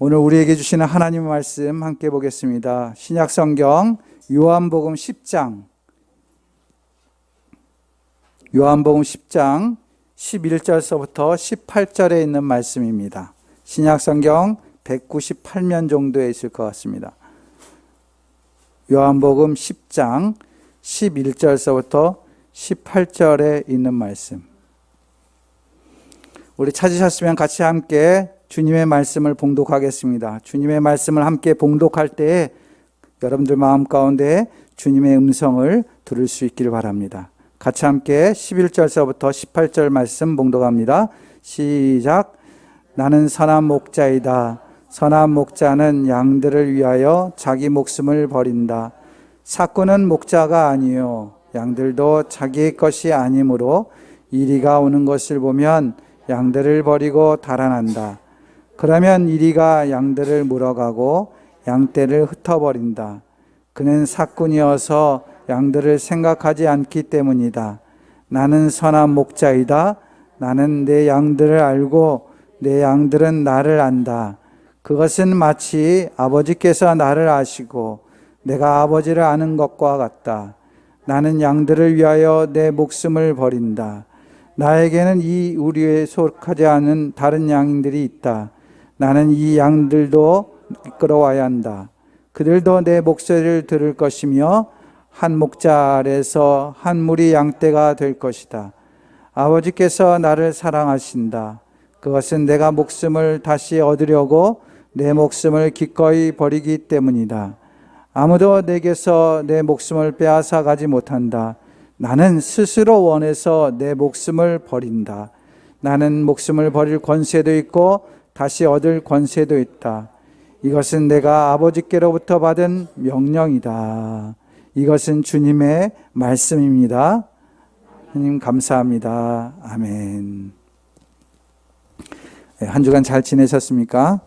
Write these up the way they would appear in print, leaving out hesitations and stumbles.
오늘 우리에게 주시는 하나님의 말씀 함께 보겠습니다. 신약 성경 요한복음 10장 11절서부터 18절에 있는 말씀입니다. 신약 성경 198면 정도에 있을 것 같습니다. 요한복음 10장 11절서부터 18절에 있는 말씀. 우리 찾으셨으면 같이 함께 주님의 말씀을 봉독하겠습니다. 주님의 말씀을 함께 봉독할 때에 여러분들 마음 가운데 주님의 음성을 들을 수 있기를 바랍니다. 같이 함께 11절서부터 18절 말씀 봉독합니다. 시작. 나는 선한 목자이다. 선한 목자는 양들을 위하여 자기 목숨을 버린다. 삭구는 목자가 아니요 양들도 자기의 것이 아니므로 이리가 오는 것을 보면 양들을 버리고 달아난다. 그러면 이리가 양들을 물어가고 양떼를 흩어버린다. 그는 삭군이어서 양들을 생각하지 않기 때문이다. 나는 선한 목자이다. 나는 내 양들을 알고 내 양들은 나를 안다. 그것은 마치 아버지께서 나를 아시고 내가 아버지를 아는 것과 같다. 나는 양들을 위하여 내 목숨을 버린다. 나에게는 이 우리에 속하지 않은 다른 양들이 있다. 나는 이 양들도 이끌어와야 한다. 그들도 내 목소리를 들을 것이며 한 목자 아래서 한 무리 양떼가 될 것이다. 아버지께서 나를 사랑하신다. 그것은 내가 목숨을 다시 얻으려고 내 목숨을 기꺼이 버리기 때문이다. 아무도 내게서 내 목숨을 빼앗아 가지 못한다. 나는 스스로 원해서 내 목숨을 버린다. 나는 목숨을 버릴 권세도 있고 다시 얻을 권세도 있다. 이것은 내가 아버지께로부터 받은 명령이다. 이것은 주님의 말씀입니다. 하나님 감사합니다. 아멘. 네, 한 주간 잘 지내셨습니까?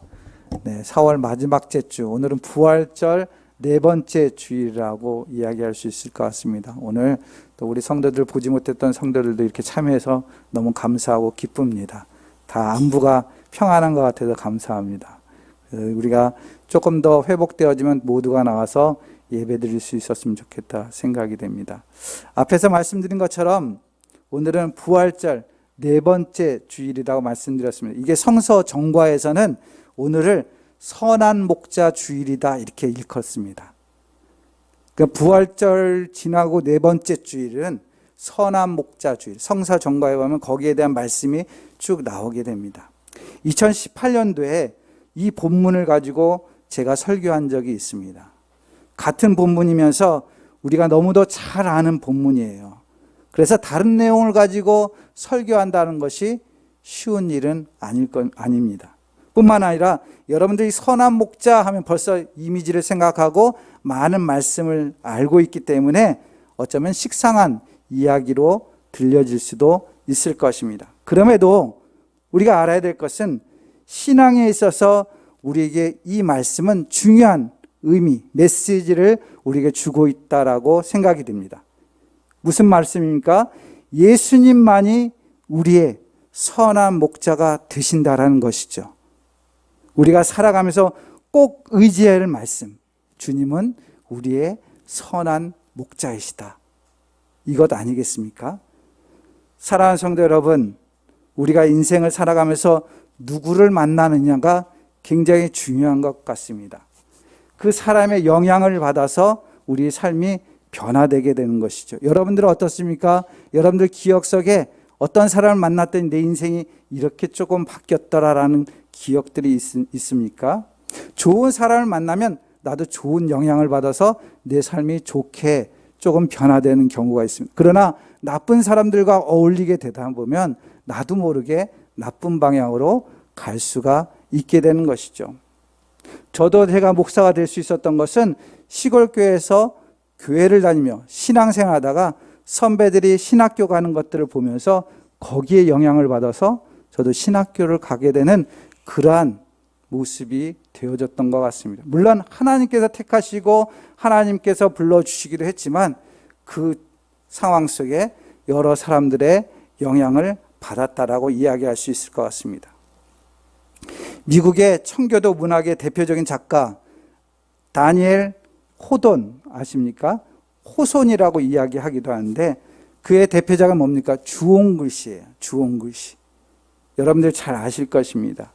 네, 4월 마지막 주, 오늘은 부활절 네 번째 주일이라고 이야기할 수 있을 것 같습니다. 오늘 또 우리 성도들 보지 못했던 성도들도 이렇게 참여해서 너무 감사하고 기쁩니다. 다 안부가 평안한 것 같아서 감사합니다. 우리가 조금 더 회복되어지면 모두가 나와서 예배 드릴 수 있었으면 좋겠다 생각이 됩니다. 앞에서 말씀드린 것처럼 오늘은 부활절 네 번째 주일이라고 말씀드렸습니다. 이게 성서 정과에서는 오늘을 선한 목자 주일이다 이렇게 일컫습니다. 그러니까 부활절 지나고 네 번째 주일은 선한 목자 주일, 성서 정과에 보면 거기에 대한 말씀이 쭉 나오게 됩니다. 2018년도에 이 본문을 가지고 제가 설교한 적이 있습니다. 같은 본문이면서 우리가 너무도 잘 아는 본문이에요. 그래서 다른 내용을 가지고 설교한다는 것이 쉬운 일은 아닙니다. 뿐만 아니라 여러분들이 선한 목자 하면 벌써 이미지를 생각하고 많은 말씀을 알고 있기 때문에 어쩌면 식상한 이야기로 들려질 수도 있을 것입니다. 그럼에도 우리가 알아야 될 것은 신앙에 있어서 우리에게 이 말씀은 중요한 의미, 메시지를 우리에게 주고 있다라고 생각이 됩니다. 무슨 말씀입니까? 예수님만이 우리의 선한 목자가 되신다라는 것이죠. 우리가 살아가면서 꼭 의지해야 할 말씀. 주님은 우리의 선한 목자이시다. 이것 아니겠습니까? 사랑하는 성도 여러분, 우리가 인생을 살아가면서 누구를 만나느냐가 굉장히 중요한 것 같습니다. 그 사람의 영향을 받아서 우리 삶이 변화되게 되는 것이죠. 여러분들은 어떻습니까? 여러분들 기억 속에 어떤 사람을 만났더니 내 인생이 이렇게 조금 바뀌었더라라는 기억들이 있습니까? 좋은 사람을 만나면 나도 좋은 영향을 받아서 내 삶이 좋게 조금 변화되는 경우가 있습니다. 그러나 나쁜 사람들과 어울리게 되다 보면 나도 모르게 나쁜 방향으로 갈 수가 있게 되는 것이죠. 저도 제가 목사가 될 수 있었던 것은 시골 교회에서 교회를 다니며 신앙생활하다가 선배들이 신학교 가는 것들을 보면서 거기에 영향을 받아서 저도 신학교를 가게 되는 그러한 모습이 되어졌던 것 같습니다. 물론 하나님께서 택하시고 하나님께서 불러주시기도 했지만 그 상황 속에 여러 사람들의 영향을 받았다라고 이야기할 수 있을 것 같습니다. 미국의 청교도 문학의 대표적인 작가 다니엘 호돈 아십니까? 호손이라고 이야기하기도 하는데 그의 대표작은 뭡니까? 주홍글씨예요. 주홍글씨. 여러분들 잘 아실 것입니다.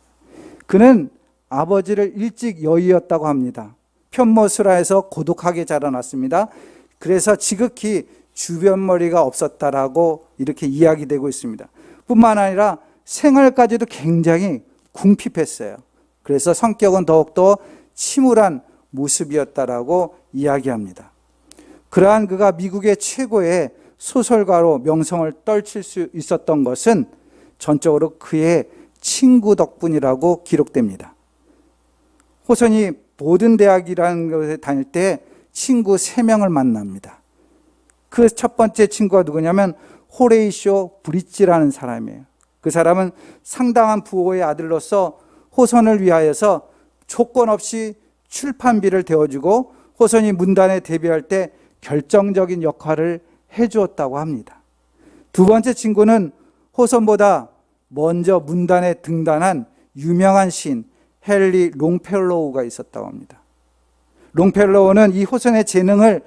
그는 아버지를 일찍 여의었다고 합니다. 편모술화에서 고독하게 자라났습니다. 그래서 지극히 주변머리가 없었다라고 이렇게 이야기되고 있습니다. 뿐만 아니라 생활까지도 굉장히 궁핍했어요. 그래서 성격은 더욱더 침울한 모습이었다라고 이야기합니다. 그러한 그가 미국의 최고의 소설가로 명성을 떨칠 수 있었던 것은 전적으로 그의 친구 덕분이라고 기록됩니다. 호손이 보든 대학이라는 곳에 다닐 때 친구 3명을 만납니다. 그 첫 번째 친구가 누구냐면 호레이쇼 브릿지라는 사람이에요. 그 사람은 상당한 부호의 아들로서 호손을 위하여서 조건 없이 출판비를 대어주고 호손이 문단에 데뷔할 때 결정적인 역할을 해주었다고 합니다. 두 번째 친구는 호손보다 먼저 문단에 등단한 유명한 시인 헨리 롱펠로우가 있었다고 합니다. 롱펠로우는 이 호손의 재능을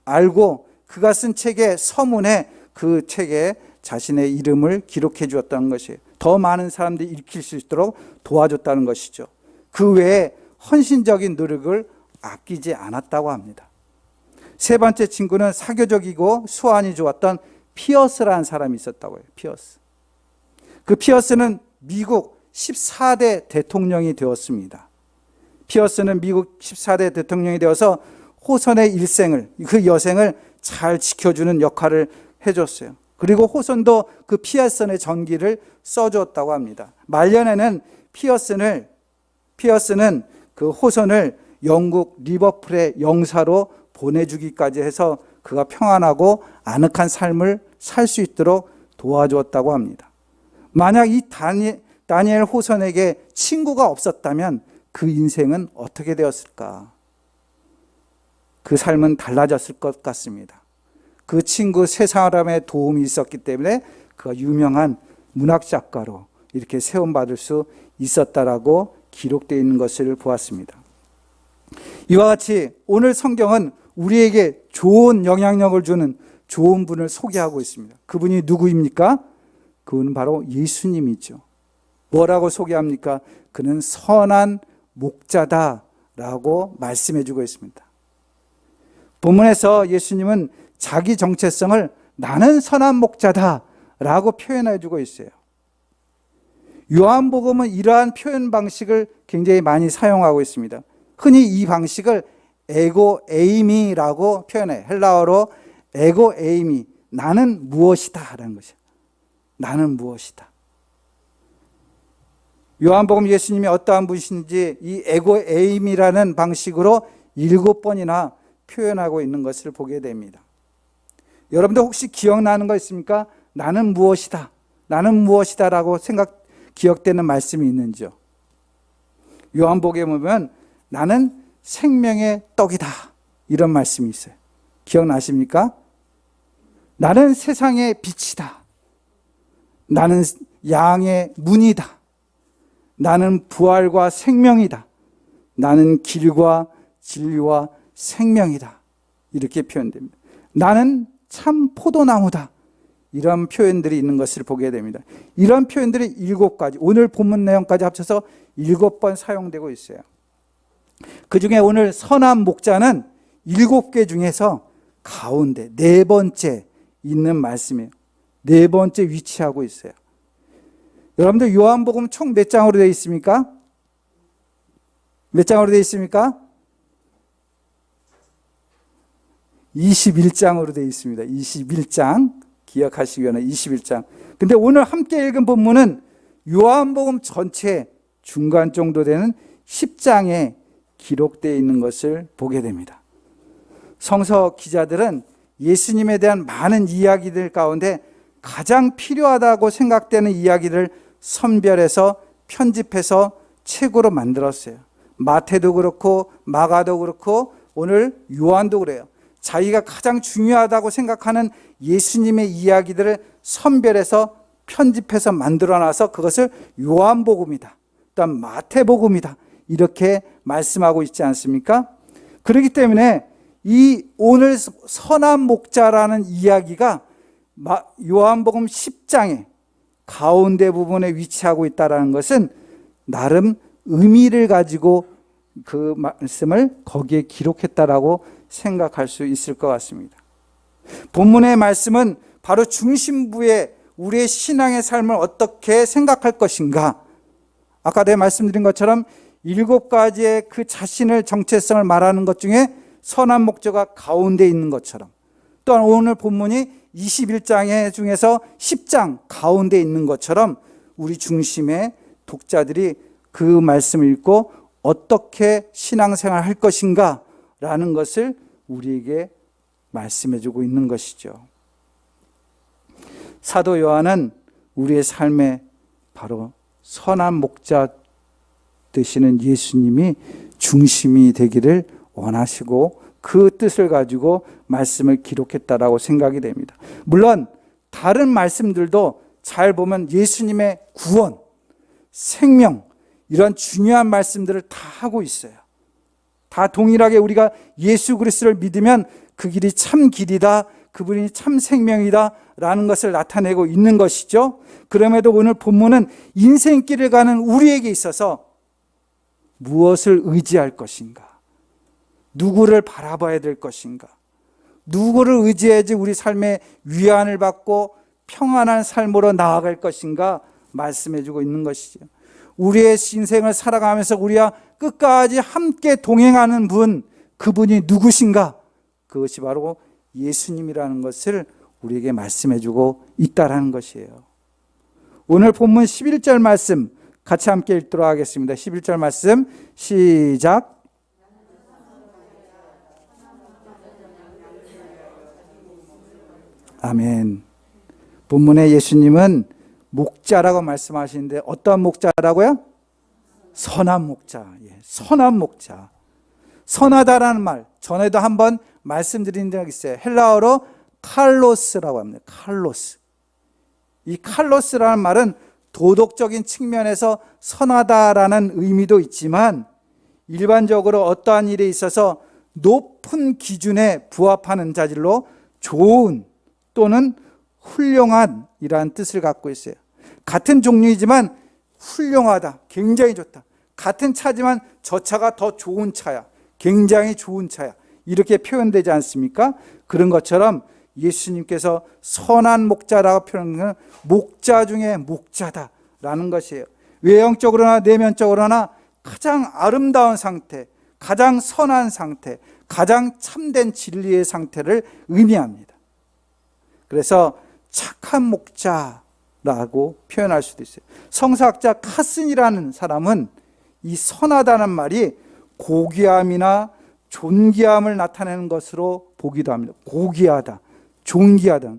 알고 그가 쓴 책의 서문에 그 책에 자신의 이름을 기록해 주었다는 것이에요. 더 많은 사람들이 읽힐 수 있도록 도와줬다는 것이죠. 그 외에 헌신적인 노력을 아끼지 않았다고 합니다. 세 번째 친구는 사교적이고 수완이 좋았던 피어스라는 사람이 있었다고 해요. 피어스. 그 피어스는 미국 14대 대통령이 되었습니다. 피어스는 미국 14대 대통령이 되어서 호손의 일생을, 그 여생을 잘 지켜주는 역할을 해줬어요. 그리고 호손도 그 피어슨의 전기를 써주었다고 합니다. 말년에는 피어슨은 그 호손을 영국 리버풀의 영사로 보내주기까지 해서 그가 평안하고 아늑한 삶을 살 수 있도록 도와주었다고 합니다. 만약 이 다니엘 호손에게 친구가 없었다면 그 인생은 어떻게 되었을까? 그 삶은 달라졌을 것 같습니다. 그 친구 3사람의 도움이 있었기 때문에 그가 유명한 문학작가로 이렇게 세움받을 수 있었다라고 기록되어 있는 것을 보았습니다. 이와 같이 오늘 성경은 우리에게 좋은 영향력을 주는 좋은 분을 소개하고 있습니다. 그분이 누구입니까? 그분은 바로 예수님이죠. 뭐라고 소개합니까? 그는 선한 목자다라고 말씀해 주고 있습니다. 본문에서 예수님은 자기 정체성을 나는 선한 목자다라고 표현해 주고 있어요. 요한복음은 이러한 표현 방식을 굉장히 많이 사용하고 있습니다. 흔히 이 방식을 에고 에이미라고 표현해요. 헬라어로 에고 에이미, 나는 무엇이다 라는 것이에요. 나는 무엇이다. 요한복음 예수님이 어떠한 분이신지 이 에고 에이미라는 방식으로 7번이나 표현하고 있는 것을 보게 됩니다. 여러분들 혹시 기억나는 거 있습니까? 나는 무엇이다. 나는 무엇이다 라고 기억되는 말씀이 있는지요? 요한복음에 보면 나는 생명의 떡이다. 이런 말씀이 있어요. 기억나십니까? 나는 세상의 빛이다. 나는 양의 문이다. 나는 부활과 생명이다. 나는 길과 진리와 생명이다. 이렇게 표현됩니다. 나는 참 포도나무다. 이런 표현들이 있는 것을 보게 됩니다. 이런 표현들이 7가지, 오늘 본문 내용까지 합쳐서 7번 사용되고 있어요. 그 중에 오늘 선한 목자는 7개 중에서 가운데 4번째 있는 말씀이에요. 4번째 위치하고 있어요. 여러분들 요한복음 총 몇 장으로 되어 있습니까? 몇 장으로 되어 있습니까? 21장으로 되어 있습니다. 21장. 기억하시기 위한 21장. 근데 오늘 함께 읽은 본문은 요한복음 전체 중간 정도 되는 10장에 기록되어 있는 것을 보게 됩니다. 성서 기자들은 예수님에 대한 많은 이야기들 가운데 가장 필요하다고 생각되는 이야기를 선별해서 편집해서 책으로 만들었어요. 마태도 그렇고 마가도 그렇고 오늘 요한도 그래요. 자기가 가장 중요하다고 생각하는 예수님의 이야기들을 선별해서 편집해서 만들어놔서 그것을 요한복음이다. 또한 마태복음이다. 이렇게 말씀하고 있지 않습니까? 그렇기 때문에 이 오늘 선한 목자라는 이야기가 요한복음 10장에 가운데 부분에 위치하고 있다는 것은 나름 의미를 가지고 그 말씀을 거기에 기록했다라고 생각할 수 있을 것 같습니다. 본문의 말씀은 바로 중심부에 우리의 신앙의 삶을 어떻게 생각할 것인가, 아까 내가 말씀드린 것처럼 7가지의 그 자신의 정체성을 말하는 것 중에 선한 목자가 가운데 있는 것처럼, 또한 오늘 본문이 21장의 중에서 10장 가운데 있는 것처럼 우리 중심의 독자들이 그 말씀을 읽고 어떻게 신앙생활 할 것인가 라는 것을 우리에게 말씀해 주고 있는 것이죠. 사도 요한은 우리의 삶에 바로 선한 목자 되시는 예수님이 중심이 되기를 원하시고 그 뜻을 가지고 말씀을 기록했다라고 생각이 됩니다. 물론 다른 말씀들도 잘 보면 예수님의 구원, 생명, 이런 중요한 말씀들을 다 하고 있어요. 다 동일하게 우리가 예수 그리스도를 믿으면 그 길이 참 길이다, 그분이 참 생명이다 라는 것을 나타내고 있는 것이죠. 그럼에도 오늘 본문은 인생길을 가는 우리에게 있어서 무엇을 의지할 것인가, 누구를 바라봐야 될 것인가, 누구를 의지해야지 우리 삶의 위안을 받고 평안한 삶으로 나아갈 것인가 말씀해 주고 있는 것이죠. 우리의 인생을 살아가면서 우리와 끝까지 함께 동행하는 분, 그분이 누구신가? 그것이 바로 예수님이라는 것을 우리에게 말씀해 주고 있다라는 것이에요. 오늘 본문 11절 말씀 같이 함께 읽도록 하겠습니다. 11절 말씀 시작. 아멘. 본문에 예수님은 목자라고 말씀하시는데 어떠한 목자라고요? 선한 목자. 예, 선한 목자. 선하다라는 말 전에도 한번 말씀드린 적이 있어요. 헬라어로 칼로스라고 합니다. 칼로스. 이 칼로스라는 말은 도덕적인 측면에서 선하다라는 의미도 있지만 일반적으로 어떠한 일에 있어서 높은 기준에 부합하는 자질로 좋은 또는 훌륭한 이라는 뜻을 갖고 있어요. 같은 종류이지만 훌륭하다, 굉장히 좋다. 같은 차지만 저 차가 더 좋은 차야, 굉장히 좋은 차야, 이렇게 표현되지 않습니까? 그런 것처럼 예수님께서 선한 목자라고 표현하는 목자 중에 목자다라는 것이에요. 외형적으로나 내면적으로나 가장 아름다운 상태, 가장 선한 상태, 가장 참된 진리의 상태를 의미합니다. 그래서 착한 목자라고 표현할 수도 있어요. 성서학자 카슨이라는 사람은 이 선하다는 말이 고귀함이나 존귀함을 나타내는 것으로 보기도 합니다. 고귀하다, 존귀하다,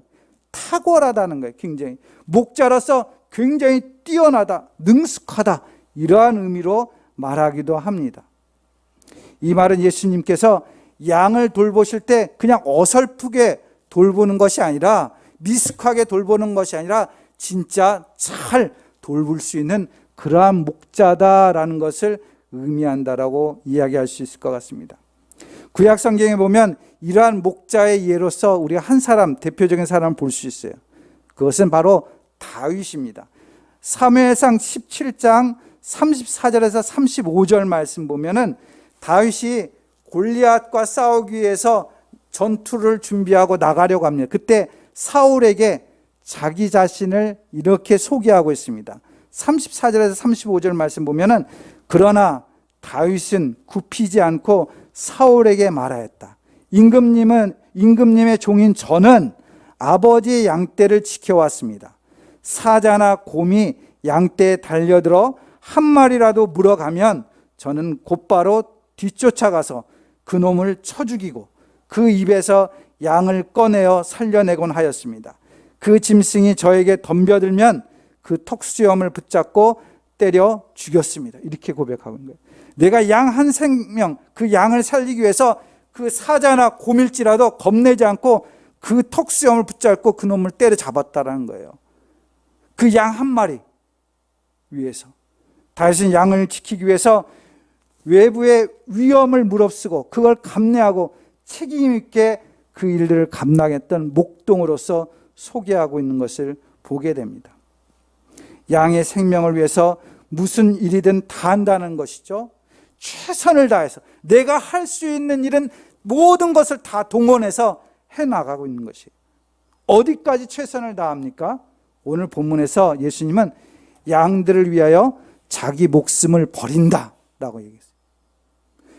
탁월하다는 거예요. 굉장히 목자로서 굉장히 뛰어나다, 능숙하다, 이러한 의미로 말하기도 합니다. 이 말은 예수님께서 양을 돌보실 때 그냥 어설프게 돌보는 것이 아니라, 미숙하게 돌보는 것이 아니라 진짜 잘 돌볼 수 있는 그러한 목자다라는 것을 의미한다라고 이야기할 수 있을 것 같습니다. 구약 성경에 보면 이러한 목자의 예로서 우리가 한 사람, 대표적인 사람을 볼 수 있어요. 그것은 바로 다윗입니다. 사무엘상 17장 34절에서 35절 말씀 보면은 다윗이 골리앗과 싸우기 위해서 전투를 준비하고 나가려고 합니다. 그때 사울에게 자기 자신을 이렇게 소개하고 있습니다. 34절에서 35절 말씀 보면은 그러나 다윗은 굽히지 않고 사울에게 말하였다. 임금님의 종인 저는 아버지의 양떼를 지켜왔습니다. 사자나 곰이 양떼에 달려들어 한 마리라도 물어가면 저는 곧바로 뒤쫓아가서 그 놈을 쳐 죽이고 그 입에서 양을 꺼내어 살려내곤 하였습니다. 그 짐승이 저에게 덤벼들면 그 턱수염을 붙잡고 때려 죽였습니다. 이렇게 고백하고 있는 거예요. 내가 양 한 생명, 그 양을 살리기 위해서 그 사자나 곰일지라도 겁내지 않고 그 턱수염을 붙잡고 그 놈을 때려 잡았다라는 거예요. 그 양 한 마리 위해서. 다윗은 양을 지키기 위해서 외부의 위험을 무릅쓰고 그걸 감내하고 책임 있게 그 일들을 감당했던 목동으로서 소개하고 있는 것을 보게 됩니다. 양의 생명을 위해서 무슨 일이든 다 한다는 것이죠. 최선을 다해서 내가 할 수 있는 일은 모든 것을 다 동원해서 해나가고 있는 것이에요. 어디까지 최선을 다합니까? 오늘 본문에서 예수님은 양들을 위하여 자기 목숨을 버린다라고 얘기했어요.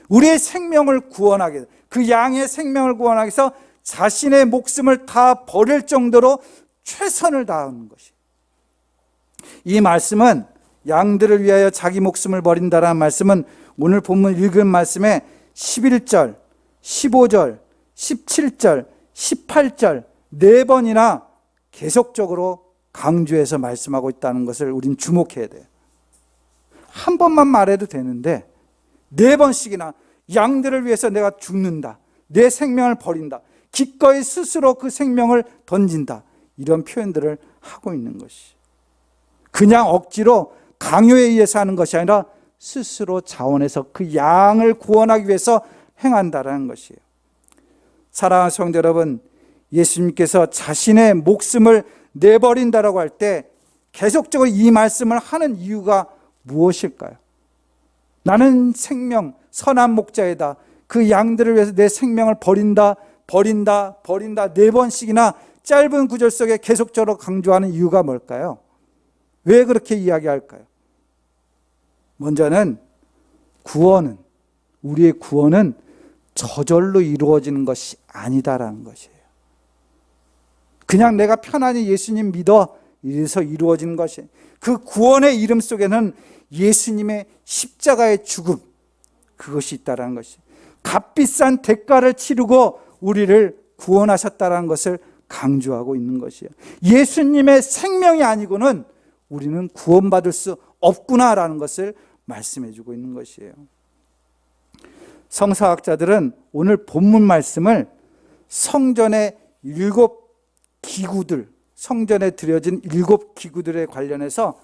우리의 생명을 구원하기 위해서, 그 양의 생명을 구원하기 위해서 자신의 목숨을 다 버릴 정도로 최선을 다하는 것이에요. 이 말씀은 양들을 위하여 자기 목숨을 버린다라는 말씀은 오늘 본문 읽은 말씀에 11절, 15절, 17절, 18절 4번이나 계속적으로 강조해서 말씀하고 있다는 것을 우린 주목해야 돼요. 한 번만 말해도 되는데 4번씩이나 양들을 위해서 내가 죽는다, 내 생명을 버린다, 기꺼이 스스로 그 생명을 던진다, 이런 표현들을 하고 있는 것이, 그냥 억지로 강요에 의해서 하는 것이 아니라 스스로 자원해서 그 양을 구원하기 위해서 행한다라는 것이에요. 사랑하는 성도 여러분, 예수님께서 자신의 목숨을 내버린다라고 할 때 계속적으로 이 말씀을 하는 이유가 무엇일까요? 나는 생명, 선한 목자이다. 그 양들을 위해서 내 생명을 버린다, 버린다, 버린다 4번씩이나 짧은 구절 속에 계속적으로 강조하는 이유가 뭘까요? 왜 그렇게 이야기할까요? 먼저는 우리의 구원은 저절로 이루어지는 것이 아니다라는 것이에요. 그냥 내가 편안히 예수님 믿어 이래서 이루어지는 것이에요. 그 구원의 이름 속에는 예수님의 십자가의 죽음, 그것이 있다라는 것이에요. 값비싼 대가를 치르고 우리를 구원하셨다라는 것을 강조하고 있는 것이에요. 예수님의 생명이 아니고는 우리는 구원받을 수 없구나라는 것을 말씀해 주고 있는 것이에요. 성서학자들은 오늘 본문 말씀을 성전의 7기구들, 성전에 드려진 7기구들에 관련해서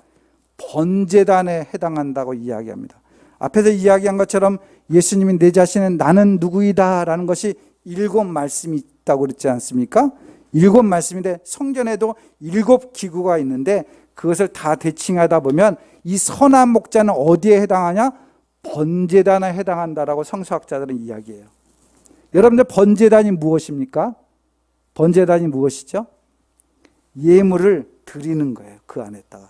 번제단에 해당한다고 이야기합니다. 앞에서 이야기한 것처럼 예수님이 내 자신은 나는 누구이다 라는 것이 7말씀이 있다고 그랬지 않습니까? 7말씀인데 성전에도 7기구가 있는데 그것을 다 대칭하다 보면 이 선한 목자는 어디에 해당하냐? 번제단에 해당한다라고 성서학자들은 이야기해요. 여러분들 번제단이 무엇입니까? 번제단이 무엇이죠? 예물을 드리는 거예요. 그 안에다가.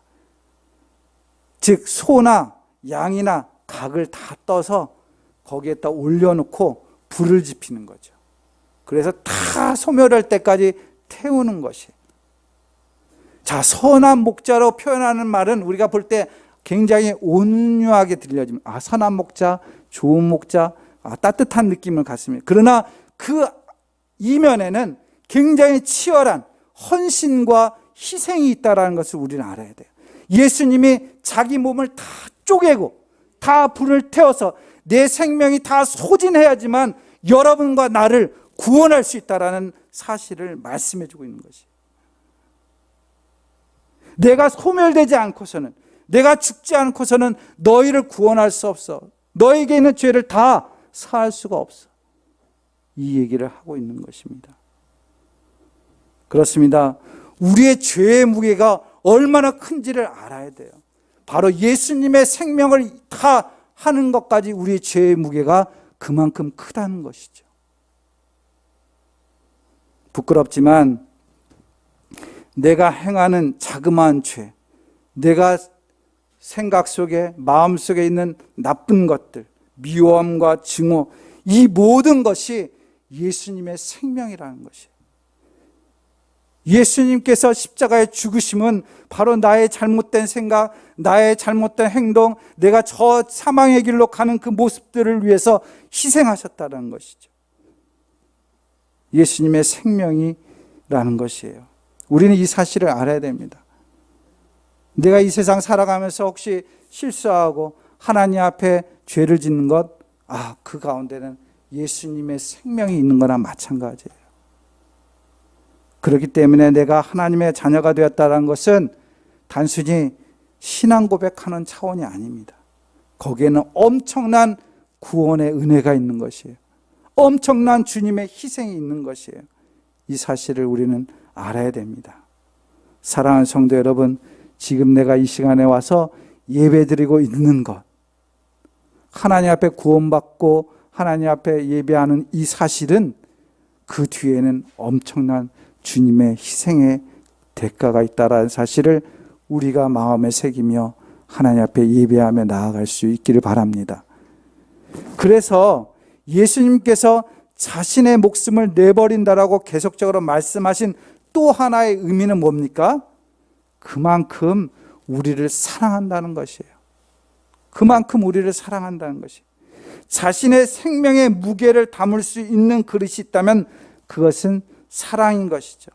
즉 소나 양이나 각을 다 떠서 거기에다 올려놓고 불을 지피는 거죠. 그래서 다 소멸할 때까지 태우는 것이에요. 자, 선한 목자로 표현하는 말은 우리가 볼 때 굉장히 온유하게 들려집니다. 선한 목자, 좋은 목자, 따뜻한 느낌을 갖습니다. 그러나 그 이면에는 굉장히 치열한 헌신과 희생이 있다는 것을 우리는 알아야 돼요. 예수님이 자기 몸을 다 쪼개고 다 불을 태워서 내 생명이 다 소진해야지만 여러분과 나를 구원할 수 있다는 사실을 말씀해 주고 있는 것이에요. 내가 소멸되지 않고서는, 내가 죽지 않고서는 너희를 구원할 수 없어. 너에게 있는 죄를 다 사할 수가 없어. 이 얘기를 하고 있는 것입니다. 그렇습니다. 우리의 죄의 무게가 얼마나 큰지를 알아야 돼요. 바로 예수님의 생명을 다 하는 것까지 우리의 죄의 무게가 그만큼 크다는 것이죠. 부끄럽지만 내가 행하는 자그마한 죄, 내가 생각 속에, 마음 속에 있는 나쁜 것들, 미워함과 증오, 이 모든 것이 예수님의 생명이라는 것이에요. 예수님께서 십자가에 죽으심은 바로 나의 잘못된 생각, 나의 잘못된 행동, 내가 저 사망의 길로 가는 그 모습들을 위해서 희생하셨다는 것이죠. 예수님의 생명이라는 것이에요. 우리는 이 사실을 알아야 됩니다. 내가 이 세상 살아가면서 혹시 실수하고 하나님 앞에 죄를 짓는 것, 그 가운데는 예수님의 생명이 있는 거나 마찬가지예요. 그렇기 때문에 내가 하나님의 자녀가 되었다는 것은 단순히 신앙 고백하는 차원이 아닙니다. 거기에는 엄청난 구원의 은혜가 있는 것이에요. 엄청난 주님의 희생이 있는 것이에요. 이 사실을 우리는 알아야 됩니다. 사랑하는 성도 여러분, 지금 내가 이 시간에 와서 예배드리고 있는 것, 하나님 앞에 구원받고 하나님 앞에 예배하는 이 사실은 그 뒤에는 엄청난 주님의 희생의 대가가 있다라는 사실을 우리가 마음에 새기며 하나님 앞에 예배하며 나아갈 수 있기를 바랍니다. 그래서 예수님께서 자신의 목숨을 내버린다라고 계속적으로 말씀하신 또 하나의 의미는 뭡니까? 그만큼 우리를 사랑한다는 것이에요. 그만큼 우리를 사랑한다는 것이에요. 자신의 생명의 무게를 담을 수 있는 그릇이 있다면 그것은 사랑인 것이죠.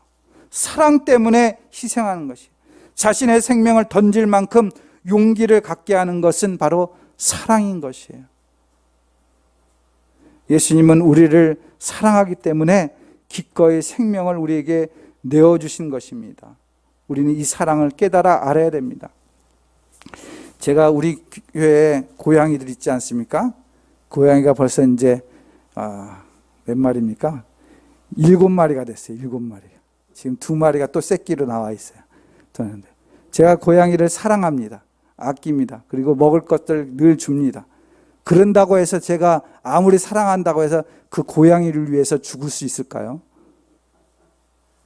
사랑 때문에 희생하는 것이에요. 자신의 생명을 던질 만큼 용기를 갖게 하는 것은 바로 사랑인 것이에요. 예수님은 우리를 사랑하기 때문에 기꺼이 생명을 우리에게 내어주신 것입니다. 우리는 이 사랑을 깨달아 알아야 됩니다. 제가 우리 교회에 고양이들 있지 않습니까? 고양이가 벌써 이제 몇 마리입니까? 7마리가 됐어요. 7마리. 지금 2마리가 또 새끼로 나와 있어요. 제가 고양이를 사랑합니다. 아낍니다. 그리고 먹을 것들 늘 줍니다. 그런다고 해서 제가 아무리 사랑한다고 해서 그 고양이를 위해서 죽을 수 있을까요?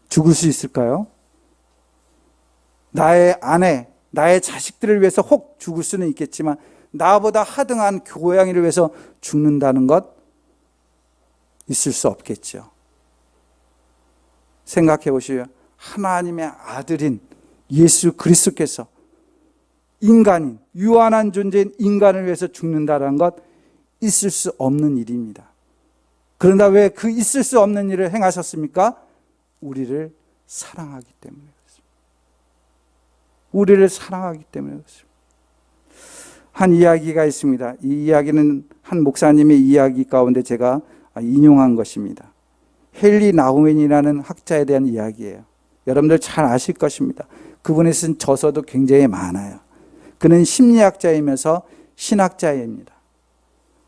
죽을 수 있을까요? 나의 아내, 나의 자식들을 위해서 혹 죽을 수는 있겠지만 나보다 하등한 고양이를 위해서 죽는다는 것 있을 수 없겠죠. 생각해 보시오. 하나님의 아들인 예수 그리스도께서 인간인, 유한한 존재인 인간을 위해서 죽는다는 것 있을 수 없는 일입니다. 그런데 왜 그 있을 수 없는 일을 행하셨습니까? 우리를 사랑하기 때문에 그렇습니다. 우리를 사랑하기 때문에 그렇습니다. 한 이야기가 있습니다. 이 이야기는 한 목사님의 이야기 가운데 제가 인용한 것입니다. 헨리 나우맨이라는 학자에 대한 이야기예요. 여러분들 잘 아실 것입니다. 그분이 쓴 저서도 굉장히 많아요. 그는 심리학자이면서 신학자입니다.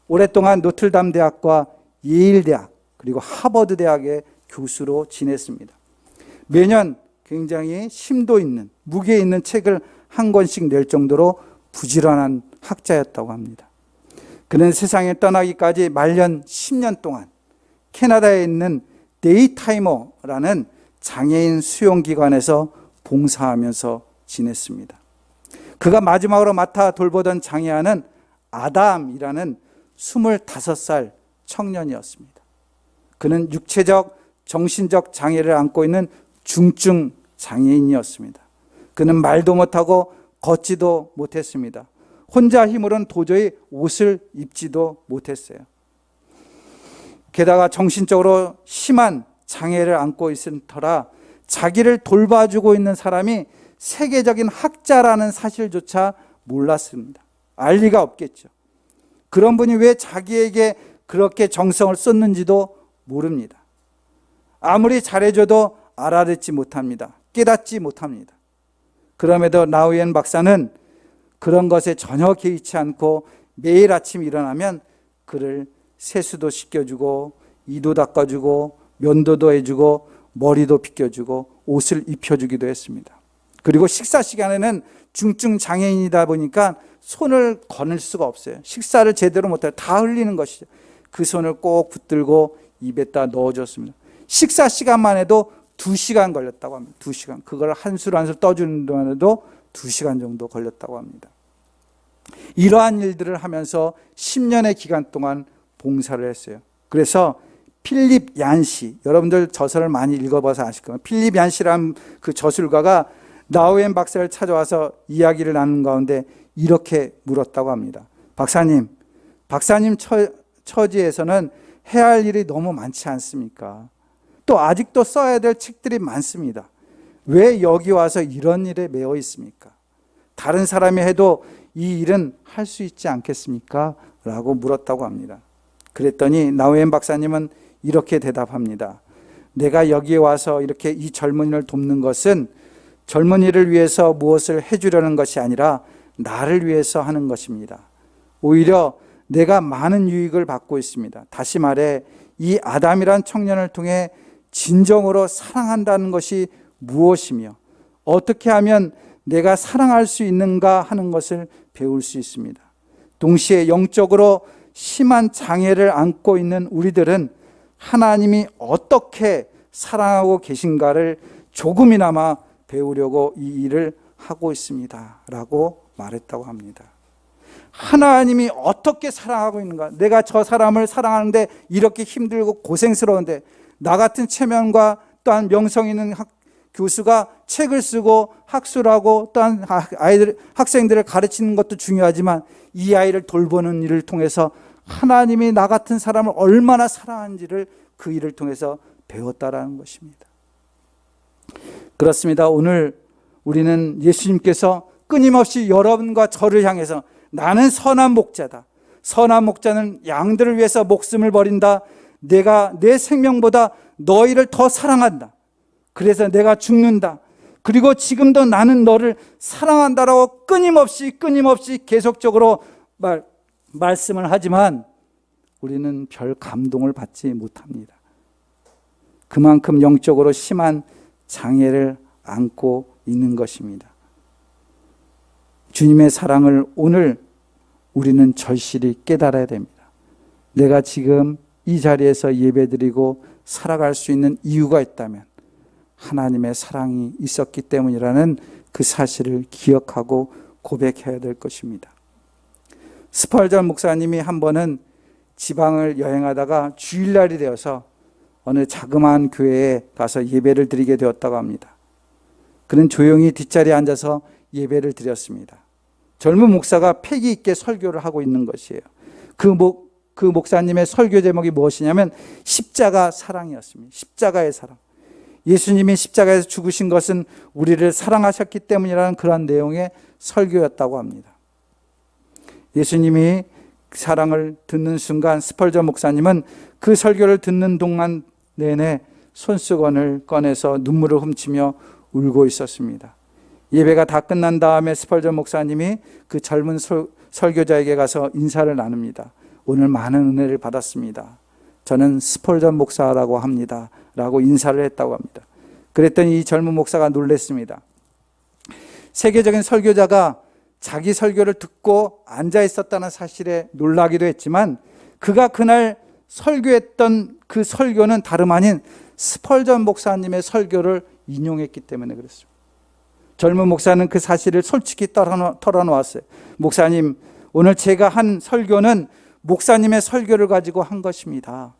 오랫동안 노틀담 대학과 예일 대학 그리고 하버드 대학의 교수로 지냈습니다. 매년 굉장히 심도 있는 무게 있는 책을 한 권씩 낼 정도로 부지런한 학자였다고 합니다. 그는 세상에 떠나기까지 말년 10년 동안 캐나다에 있는 데이타이머라는 장애인 수용기관에서 봉사하면서 지냈습니다. 그가 마지막으로 맡아 돌보던 장애아는 아담이라는 25살 청년이었습니다. 그는 육체적, 정신적 장애를 안고 있는 중증 장애인이었습니다. 그는 말도 못하고 걷지도 못했습니다. 혼자 힘으로는 도저히 옷을 입지도 못했어요. 게다가 정신적으로 심한 장애를 안고 있은 터라 자기를 돌봐주고 있는 사람이 세계적인 학자라는 사실조차 몰랐습니다. 알 리가 없겠죠. 그런 분이 왜 자기에게 그렇게 정성을 쏟는지도 모릅니다. 아무리 잘해줘도 알아듣지 못합니다. 깨닫지 못합니다. 그럼에도 나우엔 박사는 그런 것에 전혀 개의치 않고 매일 아침 일어나면 그를 세수도 시켜주고 이도 닦아주고 면도도 해주고 머리도 빗겨주고 옷을 입혀주기도 했습니다. 그리고 식사 시간에는 중증 장애인이다 보니까 손을 거늘 수가 없어요. 식사를 제대로 못해요. 다 흘리는 것이죠. 그 손을 꼭 붙들고 입에다 넣어줬습니다. 식사 시간만 해도 2시간 걸렸다고 합니다. 2시간. 그걸 한 술 한 술 떠주는 동안에도 2시간 정도 걸렸다고 합니다. 이러한 일들을 하면서 10년의 기간 동안 봉사를 했어요. 그래서 필립 얀시, 여러분들 저서를 많이 읽어봐서 아실 겁니다. 필립 얀시라는 그 저술가가 나우엔 박사를 찾아와서 이야기를 나눈 가운데 이렇게 물었다고 합니다. 박사님 처지에서는 해야 할 일이 너무 많지 않습니까? 또 아직도 써야 될 책들이 많습니다. 왜 여기 와서 이런 일에 매여 있습니까? 다른 사람이 해도 이 일은 할 수 있지 않겠습니까? 라고 물었다고 합니다. 그랬더니 나우엔 박사님은 이렇게 대답합니다. 내가 여기에 와서 이렇게 이 젊은이를 돕는 것은 젊은이를 위해서 무엇을 해주려는 것이 아니라 나를 위해서 하는 것입니다. 오히려 내가 많은 유익을 받고 있습니다. 다시 말해 이 아담이란 청년을 통해 진정으로 사랑한다는 것이 무엇이며 어떻게 하면 내가 사랑할 수 있는가 하는 것을 배울 수 있습니다. 동시에 영적으로 심한 장애를 안고 있는 우리들은 하나님이 어떻게 사랑하고 계신가를 조금이나마 배우려고 이 일을 하고 있습니다 라고 말했다고 합니다. 하나님이 어떻게 사랑하고 있는가, 내가 저 사람을 사랑하는데 이렇게 힘들고 고생스러운데 나 같은 체면과 또한 명성 있는 교수가 책을 쓰고 학술을 하고 또한 학생들을 가르치는 것도 중요하지만 이 아이를 돌보는 일을 통해서 하나님이 나 같은 사람을 얼마나 사랑하는지를 그 일을 통해서 배웠다라는 것입니다. 그렇습니다. 오늘 우리는 예수님께서 끊임없이 여러분과 저를 향해서 나는 선한 목자다. 선한 목자는 양들을 위해서 목숨을 버린다. 내가 내 생명보다 너희를 더 사랑한다. 그래서 내가 죽는다. 그리고 지금도 나는 너를 사랑한다라고 끊임없이 계속적으로 말씀을 하지만 우리는 별 감동을 받지 못합니다. 그만큼 영적으로 심한 장애를 안고 있는 것입니다. 주님의 사랑을 오늘 우리는 절실히 깨달아야 됩니다. 내가 지금 이 자리에서 예배드리고 살아갈 수 있는 이유가 있다면 하나님의 사랑이 있었기 때문이라는 그 사실을 기억하고 고백해야 될 것입니다. 스펄전 목사님이 한 번은 지방을 여행하다가 주일날이 되어서 어느 자그마한 교회에 가서 예배를 드리게 되었다고 합니다. 그는 조용히 뒷자리에 앉아서 예배를 드렸습니다. 젊은 목사가 패기 있게 설교를 하고 있는 것이에요. 그 목사님의 설교 제목이 무엇이냐면 십자가 사랑이었습니다. 십자가의 사랑. 예수님이 십자가에서 죽으신 것은 우리를 사랑하셨기 때문이라는 그런 내용의 설교였다고 합니다. 예수님이 사랑을 듣는 순간 스펄전 목사님은 그 설교를 듣는 동안 내내 손수건을 꺼내서 눈물을 훔치며 울고 있었습니다. 예배가 다 끝난 다음에 스펄전 목사님이 그 젊은 설교자에게 가서 인사를 나눕니다. 오늘 많은 은혜를 받았습니다. 저는 스펄전 목사라고 합니다. 라고 인사를 했다고 합니다. 그랬더니 이 젊은 목사가 놀랐습니다. 세계적인 설교자가 자기 설교를 듣고 앉아 있었다는 사실에 놀라기도 했지만 그가 그날 설교했던 그 설교는 다름 아닌 스펄전 목사님의 설교를 인용했기 때문에 그랬습니다. 젊은 목사는 그 사실을 솔직히 털어놓았어요. 목사님, 오늘 제가 한 설교는 목사님의 설교를 가지고 한 것입니다.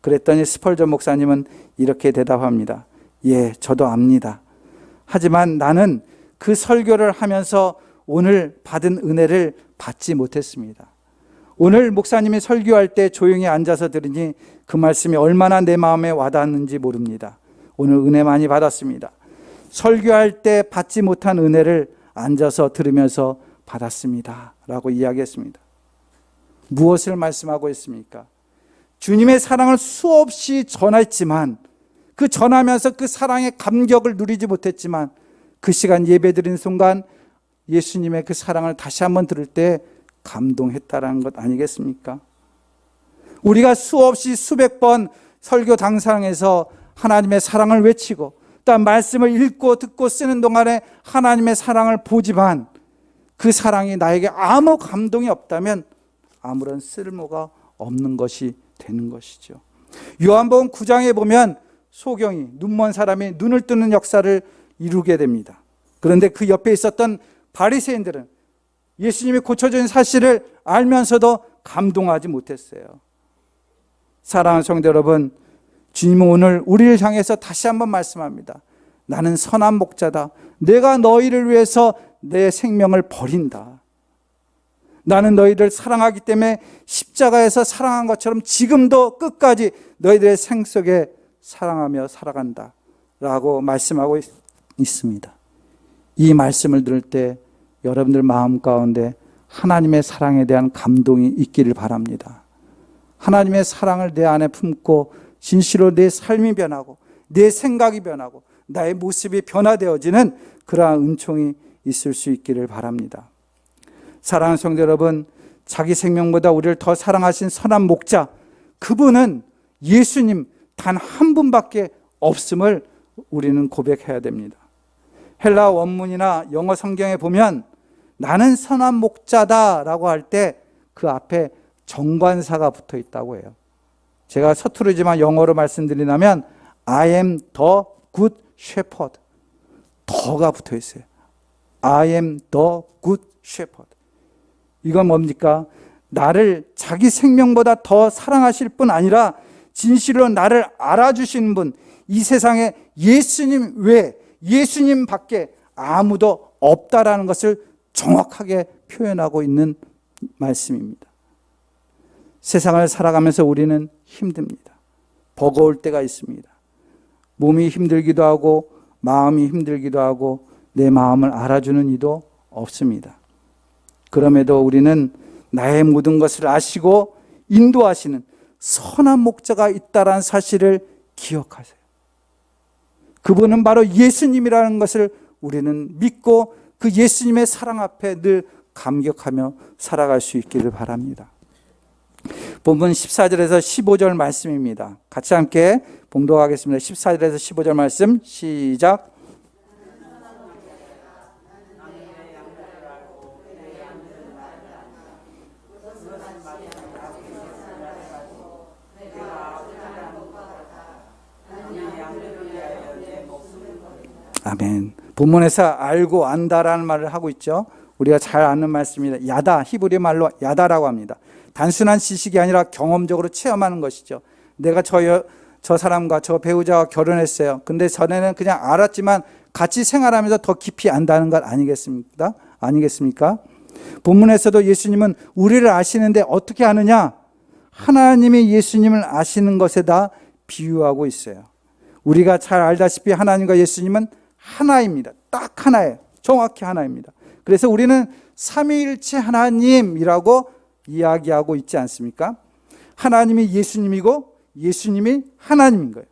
그랬더니 스펄전 목사님은 이렇게 대답합니다. 예, 저도 압니다. 하지만 나는 그 설교를 하면서 오늘 받은 은혜를 받지 못했습니다. 오늘 목사님이 설교할 때 조용히 앉아서 들으니 그 말씀이 얼마나 내 마음에 와닿았는지 모릅니다. 오늘 은혜 많이 받았습니다. 설교할 때 받지 못한 은혜를 앉아서 들으면서 받았습니다. 라고 이야기했습니다. 무엇을 말씀하고 있습니까? 주님의 사랑을 수없이 전했지만 그 전하면서 그 사랑의 감격을 누리지 못했지만 그 시간 예배드린 순간 예수님의 그 사랑을 다시 한번 들을 때 감동했다라는 것 아니겠습니까? 우리가 수없이 수백 번 설교 당상에서 하나님의 사랑을 외치고 또 말씀을 읽고 듣고 쓰는 동안에 하나님의 사랑을 보지만 그 사랑이 나에게 아무 감동이 없다면 아무런 쓸모가 없는 것이 되는 것이죠. 요한복음 9장에 보면 소경이 눈먼 사람이 눈을 뜨는 역사를 이루게 됩니다. 그런데 그 옆에 있었던 바리새인들은 예수님이 고쳐진 사실을 알면서도 감동하지 못했어요. 사랑하는 성도 여러분, 주님은 오늘 우리를 향해서 다시 한번 말씀합니다. 나는 선한 목자다. 내가 너희를 위해서 내 생명을 버린다. 나는 너희를 사랑하기 때문에 십자가에서 사랑한 것처럼 지금도 끝까지 너희들의 생 속에 사랑하며 살아간다 라고 말씀하고 있습니다. 이 말씀을 들을 때 여러분들 마음 가운데 하나님의 사랑에 대한 감동이 있기를 바랍니다. 하나님의 사랑을 내 안에 품고 진실로 내 삶이 변하고 내 생각이 변하고 나의 모습이 변화되어지는 그러한 은총이 있을 수 있기를 바랍니다. 사랑하는 성도 여러분, 자기 생명보다 우리를 더 사랑하신 선한 목자, 그분은 예수님 단 한 분밖에 없음을 우리는 고백해야 됩니다. 헬라 원문이나 영어 성경에 보면 나는 선한 목자다라고 할 때 그 앞에 정관사가 붙어 있다고 해요. 제가 서투르지만 영어로 말씀드리자면 I am the good shepherd. 더가 붙어 있어요. I am the good shepherd. 이건 뭡니까? 나를 자기 생명보다 더 사랑하실 뿐 아니라 진실로 나를 알아주시는 분, 이 세상에 예수님 외에 예수님 밖에 아무도 없다라는 것을 정확하게 표현하고 있는 말씀입니다. 세상을 살아가면서 우리는 힘듭니다. 버거울 때가 있습니다. 몸이 힘들기도 하고 마음이 힘들기도 하고 내 마음을 알아주는 이도 없습니다. 그럼에도 우리는 나의 모든 것을 아시고 인도하시는 선한 목자가 있다라는 사실을 기억하세요. 그분은 바로 예수님이라는 것을 우리는 믿고 그 예수님의 사랑 앞에 늘 감격하며 살아갈 수 있기를 바랍니다. 본문 14절에서 15절 말씀입니다. 같이 함께 봉독하겠습니다. 14절에서 15절 말씀 시작. 아멘. 본문에서 알고 안다라는 말을 하고 있죠. 우리가 잘 아는 말씀입니다. 야다, 히브리 말로 야다라고 합니다. 단순한 지식이 아니라 경험적으로 체험하는 것이죠. 내가 저 사람과 저 배우자와 결혼했어요. 근데 전에는 그냥 알았지만 같이 생활하면서 더 깊이 안다는 것 아니겠습니까? 본문에서도 예수님은 우리를 아시는데 어떻게 아느냐? 하나님이 예수님을 아시는 것에다 비유하고 있어요. 우리가 잘 알다시피 하나님과 예수님은 하나입니다. 딱 하나예요. 정확히 하나입니다. 그래서 우리는 삼위일체 하나님이라고 이야기하고 있지 않습니까? 하나님이 예수님이고 예수님이 하나님인 거예요.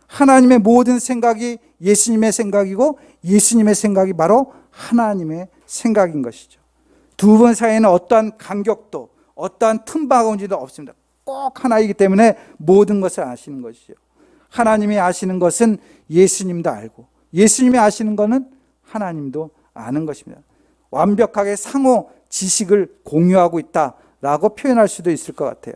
하나님의 모든 생각이 예수님의 생각이고 예수님의 생각이 바로 하나님의 생각인 것이죠. 두 분 사이에는 어떠한 간격도 어떠한 틈바구니도 없습니다. 꼭 하나이기 때문에 모든 것을 아시는 것이죠. 하나님이 아시는 것은 예수님도 알고 예수님이 아시는 것은 하나님도 아는 것입니다. 완벽하게 상호 지식을 공유하고 있다라고 표현할 수도 있을 것 같아요.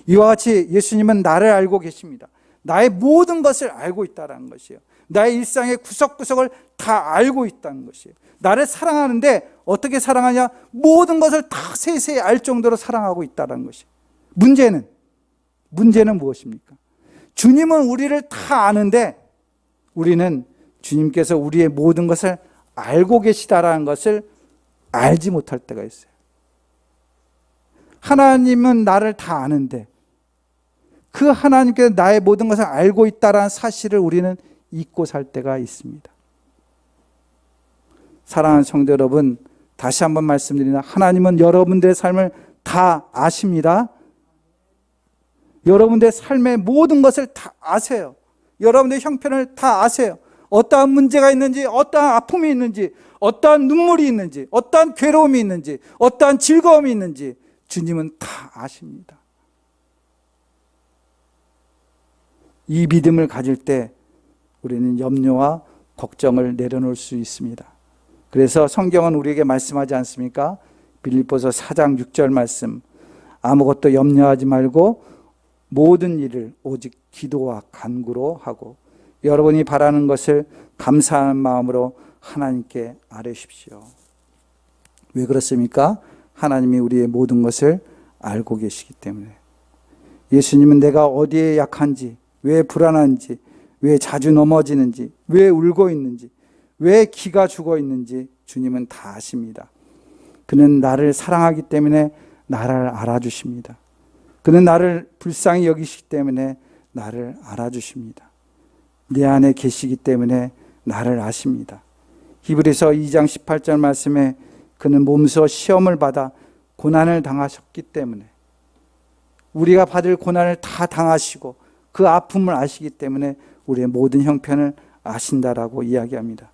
이와 같이 예수님은 나를 알고 계십니다. 나의 모든 것을 알고 있다는 것이에요. 나의 일상의 구석구석을 다 알고 있다는 것이에요. 나를 사랑하는데 어떻게 사랑하냐? 모든 것을 다 세세히 알 정도로 사랑하고 있다는 것이에요. 문제는 무엇입니까? 주님은 우리를 다 아는데 우리는 주님께서 우리의 모든 것을 알고 계시다라는 것을 알지 못할 때가 있어요. 하나님은 나를 다 아는데 그 하나님께서 나의 모든 것을 알고 있다라는 사실을 우리는 잊고 살 때가 있습니다. 사랑하는 성도 여러분, 다시 한번 말씀드리나 하나님은 여러분들의 삶을 다 아십니다. 여러분들의 삶의 모든 것을 다 아세요. 여러분들의 형편을 다 아세요. 어떠한 문제가 있는지, 어떠한 아픔이 있는지, 어떠한 눈물이 있는지, 어떠한 괴로움이 있는지, 어떠한 즐거움이 있는지 주님은 다 아십니다. 이 믿음을 가질 때 우리는 염려와 걱정을 내려놓을 수 있습니다. 그래서 성경은 우리에게 말씀하지 않습니까? 빌립보서 4장 6절 말씀, 아무것도 염려하지 말고 모든 일을 오직 기도와 간구로 하고 여러분이 바라는 것을 감사하는 마음으로 하나님께 아뢰십시오. 왜 그렇습니까? 하나님이 우리의 모든 것을 알고 계시기 때문에. 예수님은 내가 어디에 약한지, 왜 불안한지, 왜 자주 넘어지는지, 왜 울고 있는지, 왜 기가 죽어 있는지 주님은 다 아십니다. 그는 나를 사랑하기 때문에 나를 알아주십니다. 그는 나를 불쌍히 여기시기 때문에 나를 알아주십니다. 내 안에 계시기 때문에 나를 아십니다. 히브리서 2장 18절 말씀에 그는 몸소 시험을 받아 고난을 당하셨기 때문에 우리가 받을 고난을 다 당하시고 그 아픔을 아시기 때문에 우리의 모든 형편을 아신다라고 이야기합니다.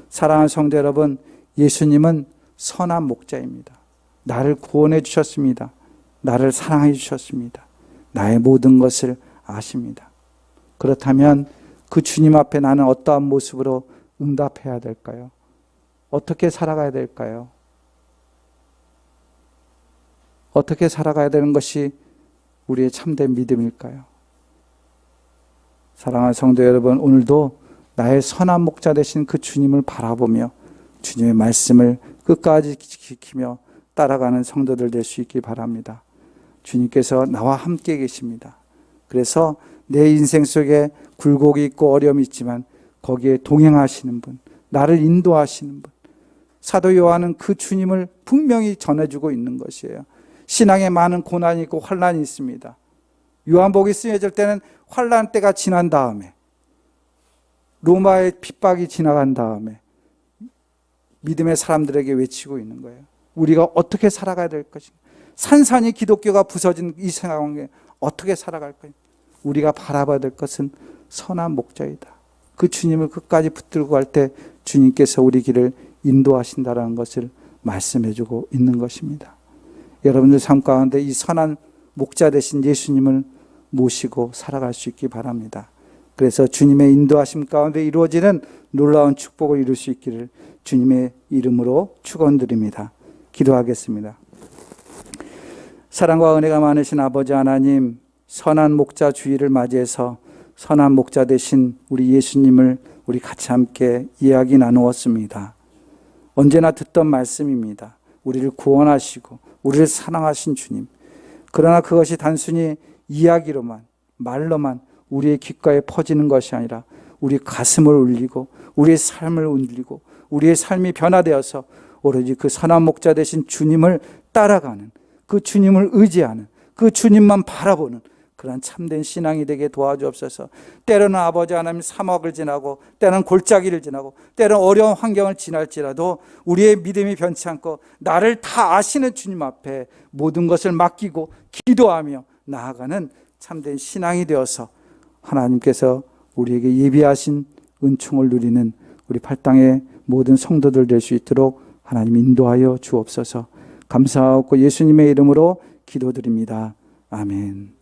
사랑하는 성도 여러분, 예수님은 선한 목자입니다. 나를 구원해 주셨습니다. 나를 사랑해 주셨습니다. 나의 모든 것을 아십니다. 그렇다면 그 주님 앞에 나는 어떠한 모습으로 응답해야 될까요? 어떻게 살아가야 될까요? 어떻게 살아가야 되는 것이 우리의 참된 믿음일까요? 사랑하는 성도 여러분, 오늘도 나의 선한 목자 되신 그 주님을 바라보며 주님의 말씀을 끝까지 지키며 따라가는 성도들 될 수 있기 바랍니다. 주님께서 나와 함께 계십니다. 그래서 내 인생 속에 굴곡이 있고 어려움이 있지만 거기에 동행하시는 분, 나를 인도하시는 분, 사도 요한은 그 주님을 분명히 전해주고 있는 것이에요. 신앙에 많은 고난이 있고 환난이 있습니다. 요한복음이 쓰여질 때는 환난 때가 지난 다음에, 로마의 핍박이 지나간 다음에 믿음의 사람들에게 외치고 있는 거예요. 우리가 어떻게 살아가야 될 것인가? 산산이 기독교가 부서진 이 상황에 어떻게 살아갈 것인가? 우리가 바라봐야 될 것은 선한 목자이다. 그 주님을 끝까지 붙들고 갈 때 주님께서 우리 길을 인도하신다라는 것을 말씀해주고 있는 것입니다. 여러분들 삶 가운데 이 선한 목자 되신 예수님을 모시고 살아갈 수 있기 바랍니다. 그래서 주님의 인도하심 가운데 이루어지는 놀라운 축복을 이룰 수 있기를 주님의 이름으로 축원드립니다. 기도하겠습니다. 사랑과 은혜가 많으신 아버지 하나님, 선한 목자 주일을 맞이해서 선한 목자 되신 우리 예수님을 우리 같이 함께 이야기 나누었습니다. 언제나 듣던 말씀입니다. 우리를 구원하시고 우리를 사랑하신 주님. 그러나 그것이 단순히 이야기로만, 말로만 우리의 귓가에 퍼지는 것이 아니라 우리 가슴을 울리고 우리의 삶을 울리고 우리의 삶이 변화되어서 오로지 그 선한 목자 되신 주님을 따라가는, 그 주님을 의지하는, 그 주님만 바라보는 그런 참된 신앙이 되게 도와주옵소서. 때로는 아버지 하나님 사막을 지나고, 때로는 골짜기를 지나고, 때로는 어려운 환경을 지날지라도 우리의 믿음이 변치 않고 나를 다 아시는 주님 앞에 모든 것을 맡기고 기도하며 나아가는 참된 신앙이 되어서 하나님께서 우리에게 예비하신 은총을 누리는 우리 팔당의 모든 성도들 될 수 있도록 하나님 인도하여 주옵소서. 감사하고 예수님의 이름으로 기도드립니다. 아멘.